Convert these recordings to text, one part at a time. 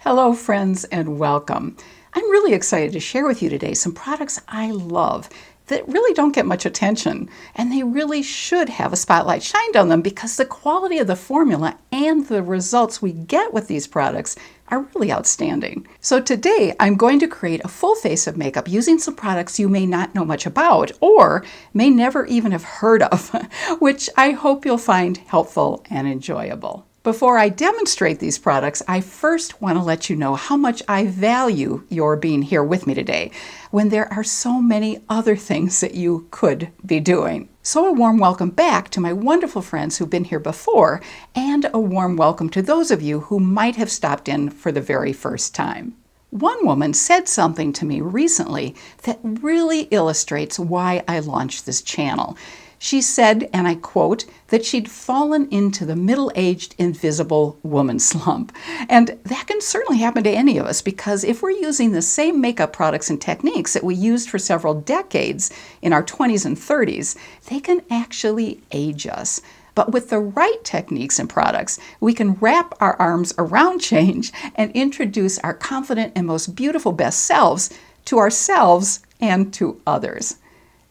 Hello friends and welcome. I'm really excited to share with you today some products I love that really don't get much attention, and they really should have a spotlight shined on them because the quality of the formula and the results we get with these products are really outstanding. So today I'm going to create a full face of makeup using some products you may not know much about or may never even have heard of, which I hope you'll find helpful and enjoyable. Before I demonstrate these products, I first want to let you know how much I value your being here with me today, when there are so many other things that you could be doing. So a warm welcome back to my wonderful friends who've been here before, and a warm welcome to those of you who might have stopped in for the very first time. One woman said something to me recently that really illustrates why I launched this channel. She said, and I quote, that she'd fallen into the middle-aged invisible woman slump. And that can certainly happen to any of us because if we're using the same makeup products and techniques that we used for several decades in our 20s and 30s, they can actually age us. But with the right techniques and products, we can wrap our arms around change and introduce our confident and most beautiful best selves to ourselves and to others.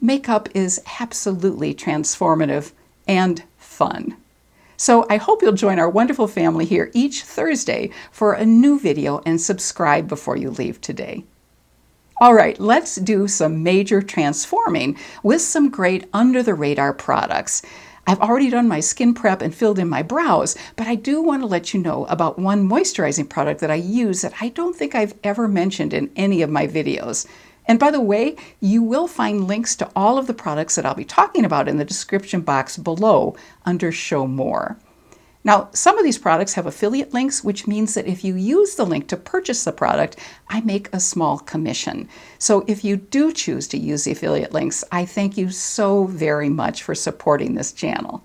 Makeup is absolutely transformative and fun. So I hope you'll join our wonderful family here each Thursday for a new video and subscribe before you leave today. All right, let's do some major transforming with some great under-the-radar products. I've already done my skin prep and filled in my brows, but I do want to let you know about one moisturizing product that I use that I don't think I've ever mentioned in any of my videos. And by the way, you will find links to all of the products that I'll be talking about in the description box below under Show More. Now, some of these products have affiliate links, which means that if you use the link to purchase the product, I make a small commission. So if you do choose to use the affiliate links, I thank you so very much for supporting this channel.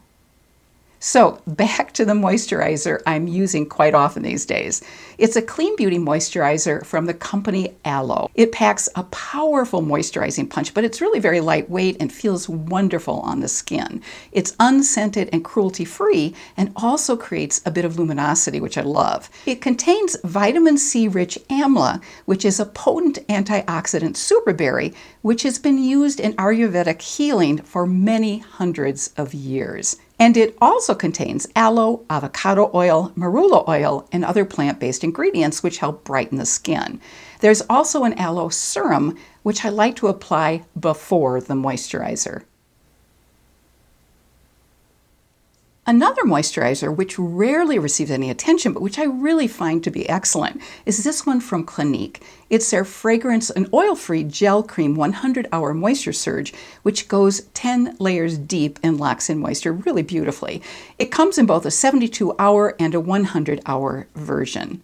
So back to the moisturizer I'm using quite often these days. It's a clean beauty moisturizer from the company Aloe. It packs a powerful moisturizing punch, but it's really very lightweight and feels wonderful on the skin. It's unscented and cruelty-free and also creates a bit of luminosity, which I love. It contains vitamin C-rich amla, which is a potent antioxidant superberry, which has been used in Ayurvedic healing for many hundreds of years. And it also contains aloe, avocado oil, marula oil, and other plant-based ingredients which help brighten the skin. There's also an aloe serum, which I like to apply before the moisturizer. Another moisturizer, which rarely receives any attention, but which I really find to be excellent, is this one from Clinique. It's their Fragrance and Oil-Free Gel Cream 100-Hour Moisture Surge, which goes 10 layers deep and locks in moisture really beautifully. It comes in both a 72-hour and a 100-hour version.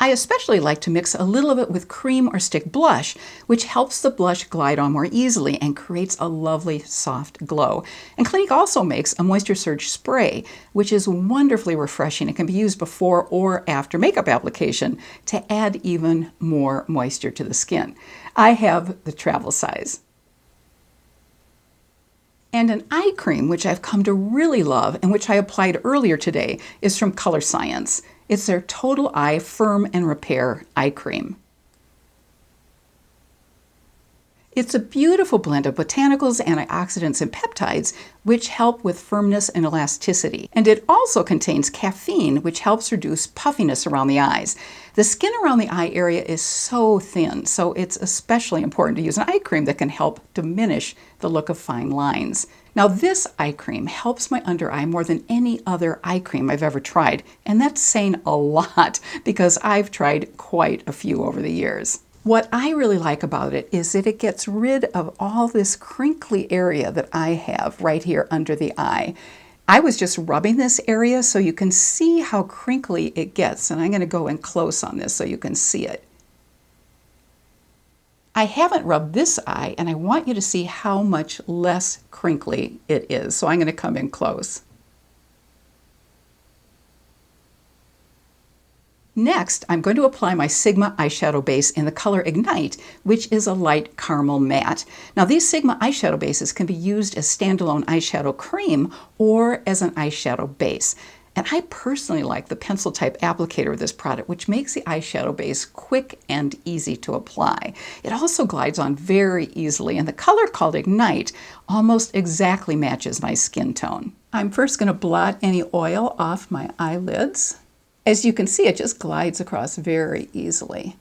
I especially like to mix a little of it with cream or stick blush, which helps the blush glide on more easily and creates a lovely soft glow. And Clinique also makes a Moisture Surge spray, which is wonderfully refreshing. It can be used before or after makeup application to add even more moisture to the skin. I have the travel size. And an eye cream, which I've come to really love and which I applied earlier today, is from Colorscience. It's their Total Eye Firm and Repair Eye Cream. It's a beautiful blend of botanicals, antioxidants, and peptides, which help with firmness and elasticity. And it also contains caffeine, which helps reduce puffiness around the eyes. The skin around the eye area is so thin, so it's especially important to use an eye cream that can help diminish the look of fine lines. Now this eye cream helps my under eye more than any other eye cream I've ever tried, and that's saying a lot because I've tried quite a few over the years. What I really like about it is that it gets rid of all this crinkly area that I have right here under the eye. I was just rubbing this area so you can see how crinkly it gets, and I'm going to go in close on this so you can see it. I haven't rubbed this eye, and I want you to see how much less crinkly it is, so I'm going to come in close. Next, I'm going to apply my Sigma eyeshadow base in the color Ignite, which is a light caramel matte. Now, these Sigma eyeshadow bases can be used as standalone eyeshadow cream or as an eyeshadow base. And I personally like the pencil type applicator of this product, which makes the eyeshadow base quick and easy to apply. It also glides on very easily, and the color called Ignite almost exactly matches my skin tone. I'm first going to blot any oil off my eyelids. As you can see, it just glides across very easily.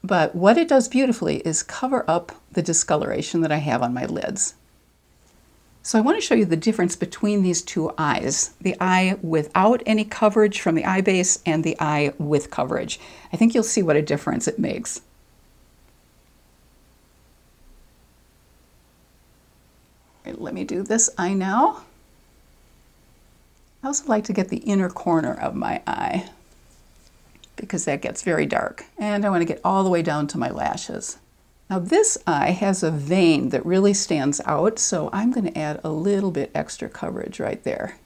But what it does beautifully is cover up the discoloration that I have on my lids. So I want to show you the difference between these two eyes, the eye without any coverage from the eye base and the eye with coverage. I think you'll see what a difference it makes. All right, let me do this eye now. I also like to get the inner corner of my eye because that gets very dark. And I want to get all the way down to my lashes. Now this eye has a vein that really stands out, so I'm going to add a little bit extra coverage right there.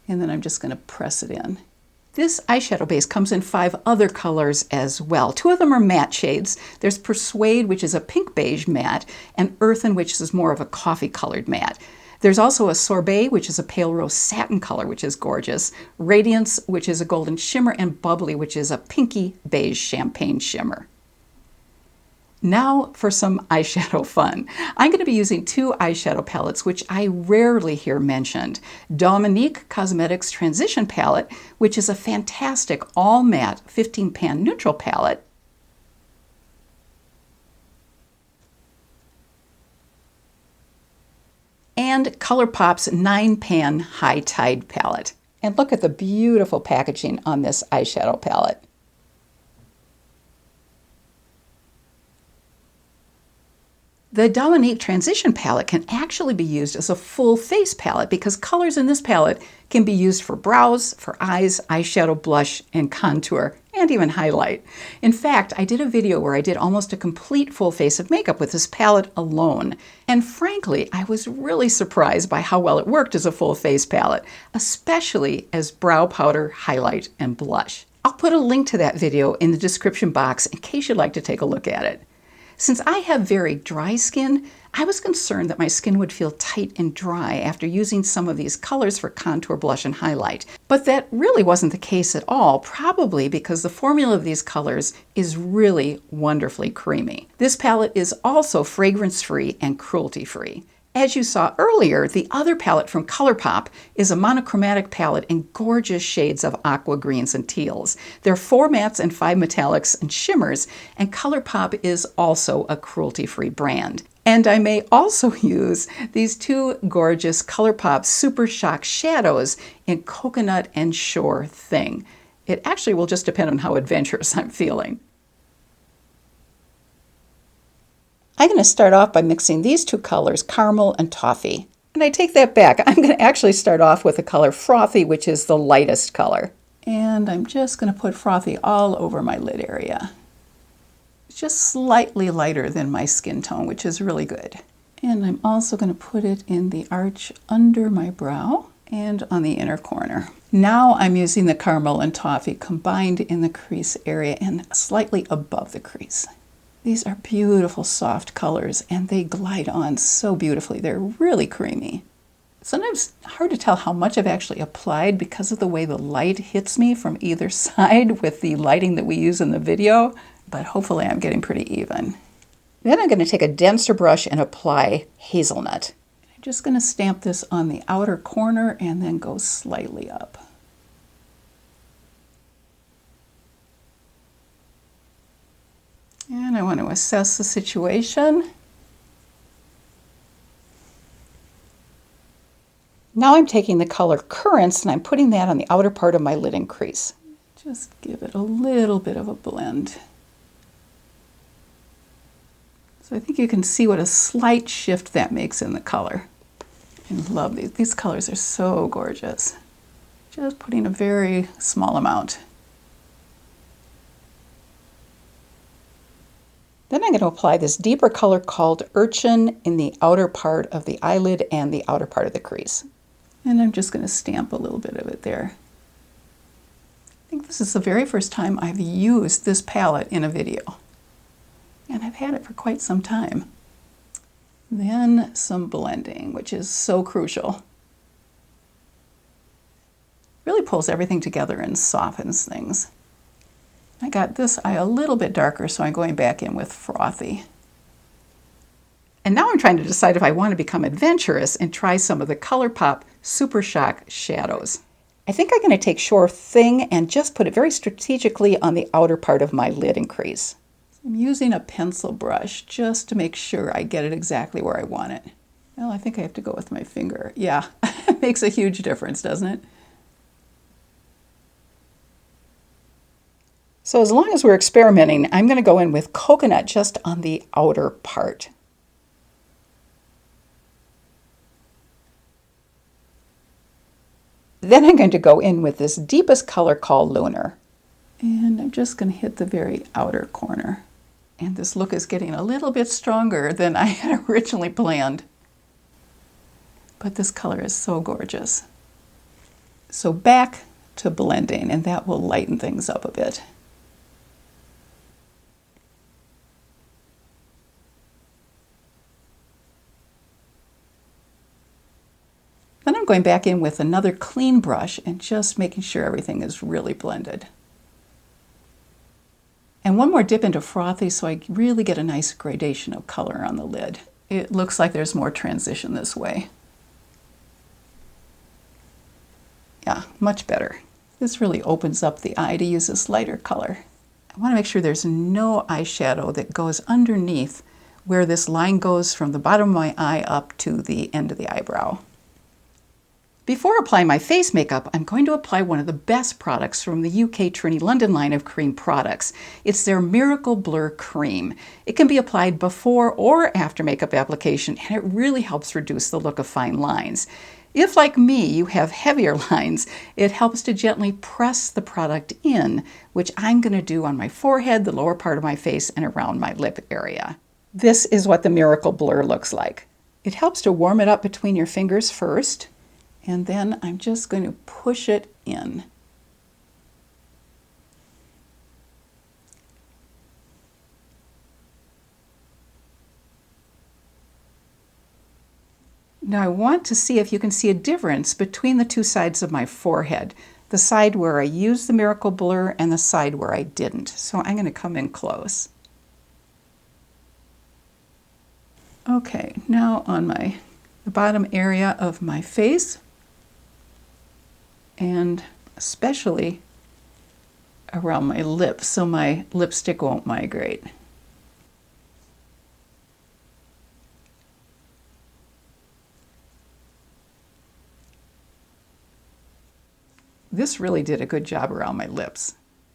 And then I'm just going to press it in. This eyeshadow base comes in 5 other colors as well. 2 of them are matte shades. There's Persuade, which is a pink beige matte, and Earthen, which is more of a coffee colored matte. There's also a Sorbet, which is a pale rose satin color, which is gorgeous. Radiance, which is a golden shimmer, and Bubbly, which is a pinky beige champagne shimmer. Now for some eyeshadow fun. I'm going to be using 2 eyeshadow palettes, which I rarely hear mentioned. Dominique Cosmetics Transition Palette, which is a fantastic all matte 15 pan neutral palette. And ColourPop's 9 pan High Tide palette. And look at the beautiful packaging on this eyeshadow palette. The Dominique Transition Palette can actually be used as a full face palette because colors in this palette can be used for brows, for eyes, eyeshadow, blush, and contour, and even highlight. In fact, I did a video where I did almost a complete full face of makeup with this palette alone. And frankly, I was really surprised by how well it worked as a full face palette, especially as brow powder, highlight, and blush. I'll put a link to that video in the description box in case you'd like to take a look at it. Since I have very dry skin, I was concerned that my skin would feel tight and dry after using some of these colors for contour, blush, and highlight. But that really wasn't the case at all, probably because the formula of these colors is really wonderfully creamy. This palette is also fragrance-free and cruelty-free. As you saw earlier, the other palette from ColourPop is a monochromatic palette in gorgeous shades of aqua greens and teals. There are 4 mattes and 5 metallics and shimmers, and ColourPop is also a cruelty-free brand. And I may also use these 2 gorgeous ColourPop Super Shock shadows in Coconut and Shore Thing. It actually will just depend on how adventurous I'm feeling. I'm going to start off by mixing these 2 colors, Caramel and Toffee. And I take that back. I'm going to actually start off with the color Frothy, which is the lightest color. And I'm just going to put Frothy all over my lid area. It's just slightly lighter than my skin tone, which is really good. And I'm also going to put it in the arch under my brow and on the inner corner. Now I'm using the Caramel and Toffee combined in the crease area and slightly above the crease. These are beautiful soft colors and they glide on so beautifully. They're really creamy. Sometimes it's hard to tell how much I've actually applied because of the way the light hits me from either side with the lighting that we use in the video, but hopefully I'm getting pretty even. Then I'm going to take a denser brush and apply Hazelnut. I'm just going to stamp this on the outer corner and then go slightly up. And I want to assess the situation. Now I'm taking the color Currants and I'm putting that on the outer part of my lid and crease. Just give it a little bit of a blend. So I think you can see what a slight shift that makes in the color. I love these. These colors are so gorgeous. Just putting a very small amount. Then I'm going to apply this deeper color called Urchin in the outer part of the eyelid and the outer part of the crease. And I'm just going to stamp a little bit of it there. I think this is the very first time I've used this palette in a video. And I've had it for quite some time. Then some blending, which is so crucial. Really pulls everything together and softens things. I got this eye a little bit darker, so I'm going back in with Frothy. And now I'm trying to decide if I want to become adventurous and try some of the ColourPop Super Shock shadows. I think I'm going to take Sure Thing and just put it very strategically on the outer part of my lid and crease. I'm using a pencil brush just to make sure I get it exactly where I want it. Well, I think I have to go with my finger. Yeah, it makes a huge difference, doesn't it? So as long as we're experimenting, I'm going to go in with Coconut just on the outer part. Then I'm going to go in with this deepest color called Lunar. And I'm just going to hit the very outer corner. And this look is getting a little bit stronger than I had originally planned. But this color is so gorgeous. So back to blending, and that will lighten things up a bit. Then I'm going back in with another clean brush and just making sure everything is really blended. And one more dip into Frothy so I really get a nice gradation of color on the lid. It looks like there's more transition this way. Yeah, much better. This really opens up the eye to use this lighter color. I want to make sure there's no eyeshadow that goes underneath where this line goes from the bottom of my eye up to the end of the eyebrow. Before applying my face makeup, I'm going to apply one of the best products from the UK Trinity London line of cream products. It's their Miracle Blur Cream. It can be applied before or after makeup application, and it really helps reduce the look of fine lines. If, like me, you have heavier lines, it helps to gently press the product in, which I'm going to do on my forehead, the lower part of my face, and around my lip area. This is what the Miracle Blur looks like. It helps to warm it up between your fingers first. And then I'm just going to push it in. Now I want to see if you can see a difference between the two sides of my forehead. The side where I used the Miracle Blur and the side where I didn't. So I'm going to come in close. Okay, now on the bottom area of my face, and especially around my lips so my lipstick won't migrate. This really did a good job around my lips.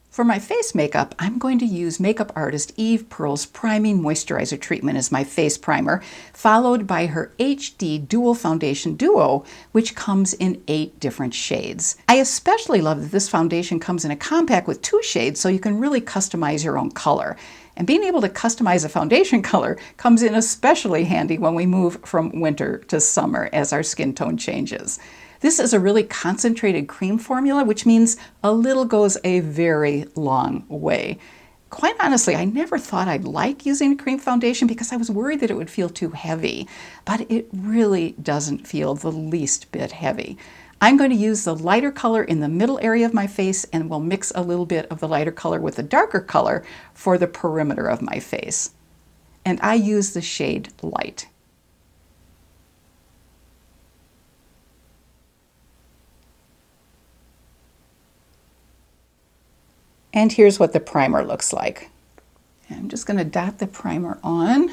For my face makeup, I'm going to use makeup artist Eve Pearl's Priming Moisturizer Treatment as my face primer, followed by her HD Dual Foundation Duo, which comes in 8 different shades. I especially love that this foundation comes in a compact with 2 shades, so you can really customize your own color. And being able to customize a foundation color comes in especially handy when we move from winter to summer as our skin tone changes. This is a really concentrated cream formula, which means a little goes a very long way. Quite honestly, I never thought I'd like using a cream foundation because I was worried that it would feel too heavy, but it really doesn't feel the least bit heavy. I'm going to use the lighter color in the middle area of my face, and we'll mix a little bit of the lighter color with the darker color for the perimeter of my face. And I use the shade Light. And here's what the primer looks like. I'm just going to dot the primer on.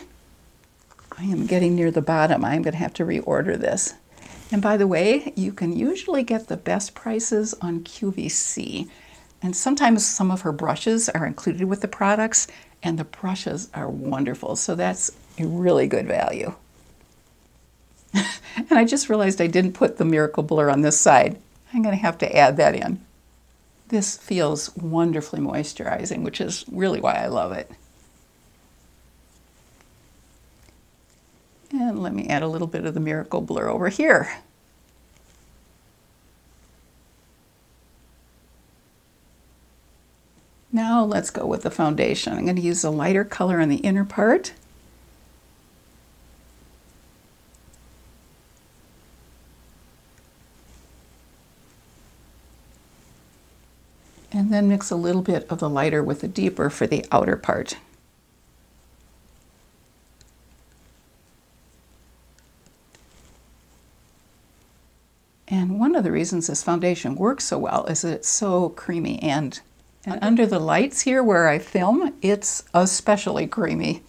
I am getting near the bottom. I'm going to have to reorder this. And by the way, you can usually get the best prices on QVC. And sometimes some of her brushes are included with the products, and the brushes are wonderful. So that's a really good value. And I just realized I didn't put the Miracle Blur on this side. I'm going to have to add that in. This feels wonderfully moisturizing, which is really why I love it. And let me add a little bit of the Miracle Blur over here. Now let's go with the foundation. I'm going to use a lighter color on the inner part. And then mix a little bit of the lighter with the deeper for the outer part. And one of the reasons this foundation works so well is that it's so creamy, and under the lights here where I film, it's especially creamy.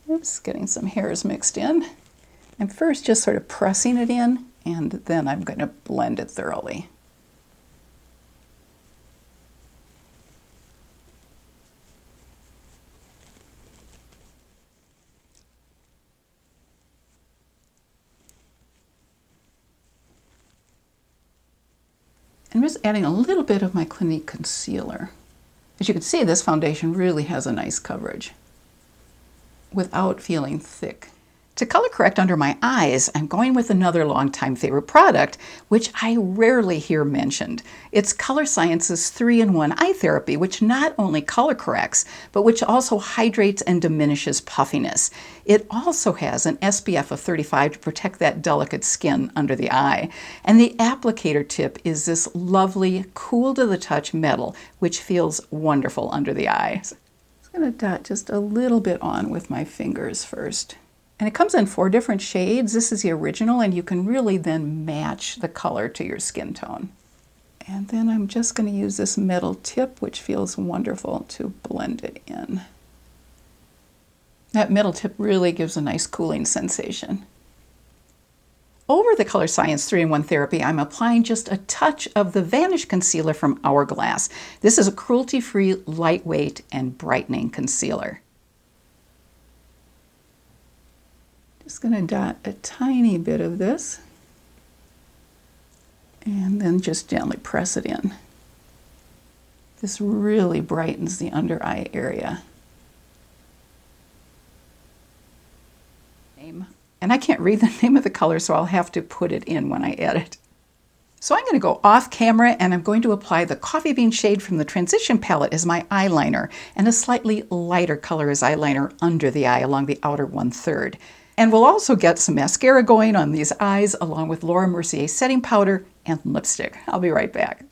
Oops, getting some hairs mixed in. I'm first just sort of pressing it in, and then I'm going to blend it thoroughly. I'm just adding a little bit of my Clinique concealer. As you can see, this foundation really has a nice coverage without feeling thick. To color correct under my eyes, I'm going with another longtime favorite product, which I rarely hear mentioned. It's Colorscience's 3-in-1 eye therapy, which not only color corrects, but which also hydrates and diminishes puffiness. It also has an SPF of 35 to protect that delicate skin under the eye. And the applicator tip is this lovely, cool to the touch metal, which feels wonderful under the eyes. I'm going to dot just a little bit on with my fingers first. And it comes in 4 different shades. This is the original, and you can really then match the color to your skin tone. And then I'm just going to use this metal tip, which feels wonderful, to blend it in. That metal tip really gives a nice cooling sensation. Over the Colorscience 3-in-1 therapy, I'm applying just a touch of the Vanish Concealer from Hourglass. This is a cruelty-free, lightweight, and brightening concealer. Just going to dot a tiny bit of this and then just gently press it in. This really brightens the under eye area. And I can't read the name of the color, so I'll have to put it in when I edit. So I'm going to go off camera, and I'm going to apply the Coffee Bean shade from the Transition palette as my eyeliner, and a slightly lighter color as eyeliner under the eye along the outer 1/3. And we'll also get some mascara going on these eyes, along with Laura Mercier setting powder and lipstick. I'll be right back.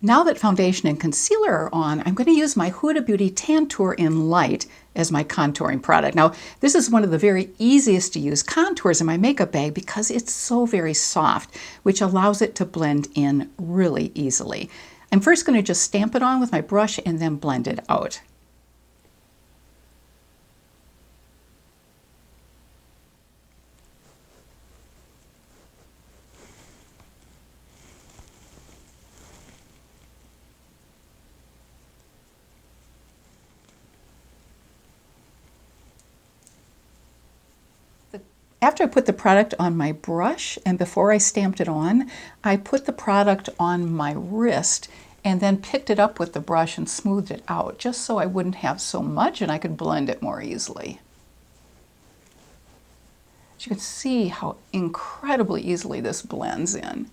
Now that foundation and concealer are on, I'm going to use my Huda Beauty Tantour in Light as my contouring product. Now, this is one of the very easiest to use contours in my makeup bag because it's so very soft, which allows it to blend in really easily. I'm first going to just stamp it on with my brush and then blend it out. After I put the product on my brush and before I stamped it on, I put the product on my wrist and then picked it up with the brush and smoothed it out, just so I wouldn't have so much and I could blend it more easily. As you can see how incredibly easily this blends in.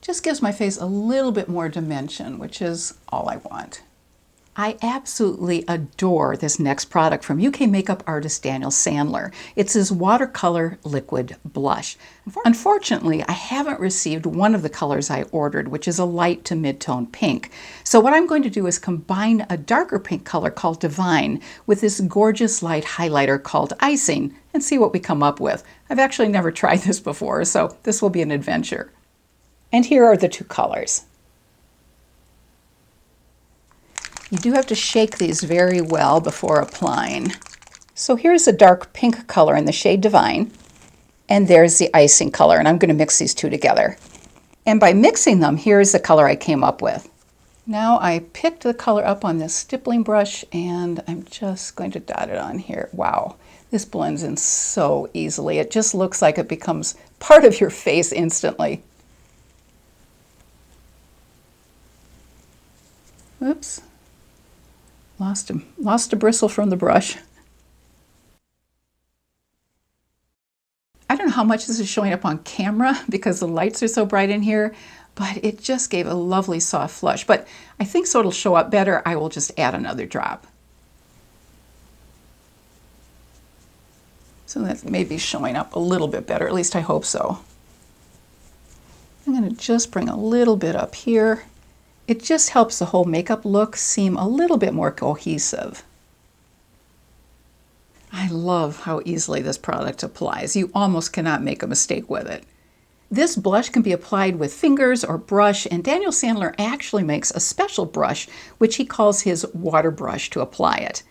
Just gives my face a little bit more dimension, which is all I want. I absolutely adore this next product from UK makeup artist Daniel Sandler. It's his watercolor liquid blush. Unfortunately, I haven't received one of the colors I ordered, which is a light to mid-tone pink. So what I'm going to do is combine a darker pink color called Divine with this gorgeous light highlighter called Icing and see what we come up with. I've actually never tried this before, so this will be an adventure. And here are the 2 colors. You do have to shake these very well before applying. So here's a dark pink color in the shade Divine, and there's the Icing color, and I'm going to mix these 2 together. And by mixing them, here's the color I came up with. Now I picked the color up on this stippling brush, and I'm just going to dot it on here. Wow, this blends in so easily. It just looks like it becomes part of your face instantly. Oops, lost a bristle from the brush. I don't know how much this is showing up on camera because the lights are so bright in here, but it just gave a lovely soft flush. But I think so it'll show up better, I will just add another drop. So that may be showing up a little bit better, at least I hope so. I'm going to just bring a little bit up here. It just helps the whole makeup look seem a little bit more cohesive. I love how easily this product applies. You almost cannot make a mistake with it. This blush can be applied with fingers or brush, and Daniel Sandler actually makes a special brush, which he calls his water brush, to apply it.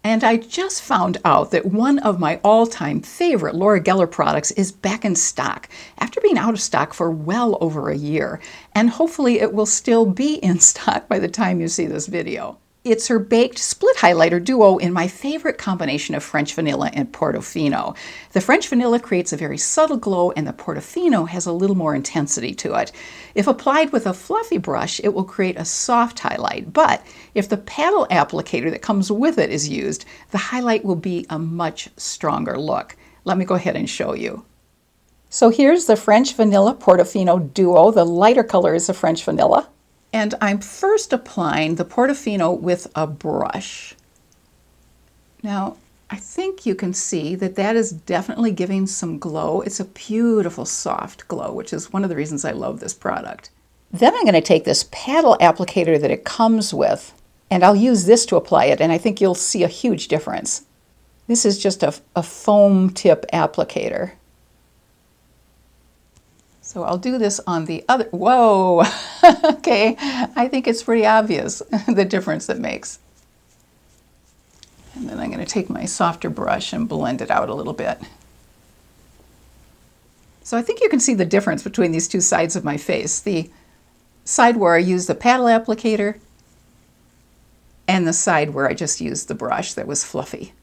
And I just found out that one of my all-time favorite Laura Geller products is back in stock, after being out of stock for well over a year. And hopefully it will still be in stock by the time you see this video. It's her Baked Split Highlighter Duo in my favorite combination of French Vanilla and Portofino. The French Vanilla creates a very subtle glow, and the Portofino has a little more intensity to it. If applied with a fluffy brush, it will create a soft highlight, but if the paddle applicator that comes with it is used, the highlight will be a much stronger look. Let me go ahead and show you. So here's the French Vanilla Portofino Duo. The lighter color is the French Vanilla. And I'm first applying the Portofino with a brush. Now, I think you can see that that is definitely giving some glow. It's a beautiful soft glow, which is one of the reasons I love this product. Then I'm going to take this paddle applicator that it comes with, and I'll use this to apply it, and I think you'll see a huge difference. This is just a foam tip applicator. So I'll do this on the other, whoa, okay, I think it's pretty obvious the difference it makes. And then I'm going to take my softer brush and blend it out a little bit. So I think you can see the difference between these two sides of my face. The side where I use the paddle applicator and the side where I just used the brush that was fluffy.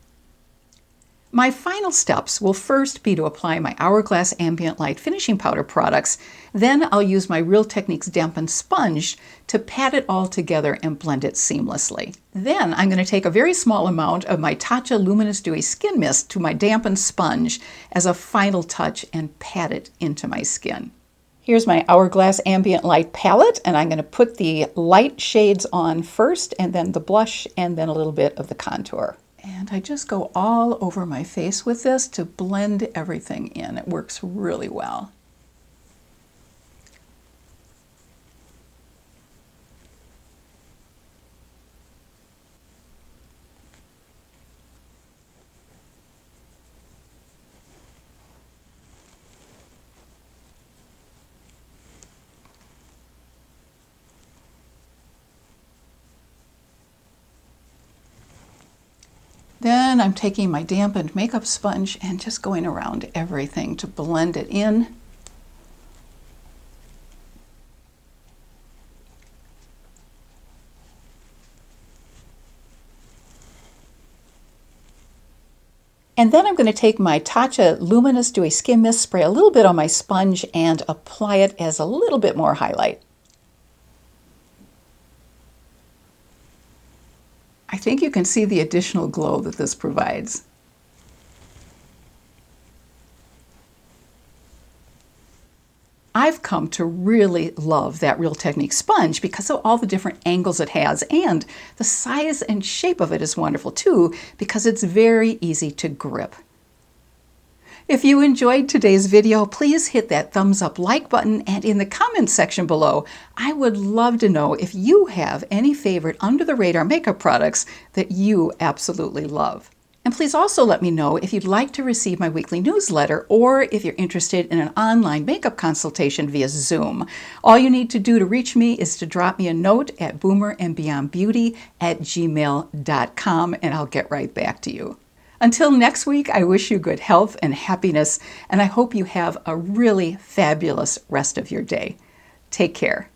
My final steps will first be to apply my Hourglass Ambient Light Finishing Powder products. Then I'll use my Real Techniques dampened sponge to pat it all together and blend it seamlessly. Then I'm going to take a very small amount of my Tatcha Luminous Dewy Skin Mist to my dampened sponge as a final touch and pat it into my skin. Here's my Hourglass Ambient Light palette, and I'm going to put the light shades on first, and then the blush, and then a little bit of the contour. And I just go all over my face with this to blend everything in. It works really well. Then I'm taking my dampened makeup sponge and just going around everything to blend it in. And then I'm going to take my Tatcha Luminous Dewy Skin Mist, spray a little bit on my sponge, and apply it as a little bit more highlight. I think you can see the additional glow that this provides. I've come to really love that Real Techniques sponge because of all the different angles it has, and the size and shape of it is wonderful too because it's very easy to grip. If you enjoyed today's video, please hit that thumbs up like button, and in the comments section below, I would love to know if you have any favorite under the radar makeup products that you absolutely love. And please also let me know if you'd like to receive my weekly newsletter or if you're interested in an online makeup consultation via Zoom. All you need to do to reach me is to drop me a note at boomerandbeyondbeauty@gmail.com, and I'll get right back to you. Until next week, I wish you good health and happiness, and I hope you have a really fabulous rest of your day. Take care.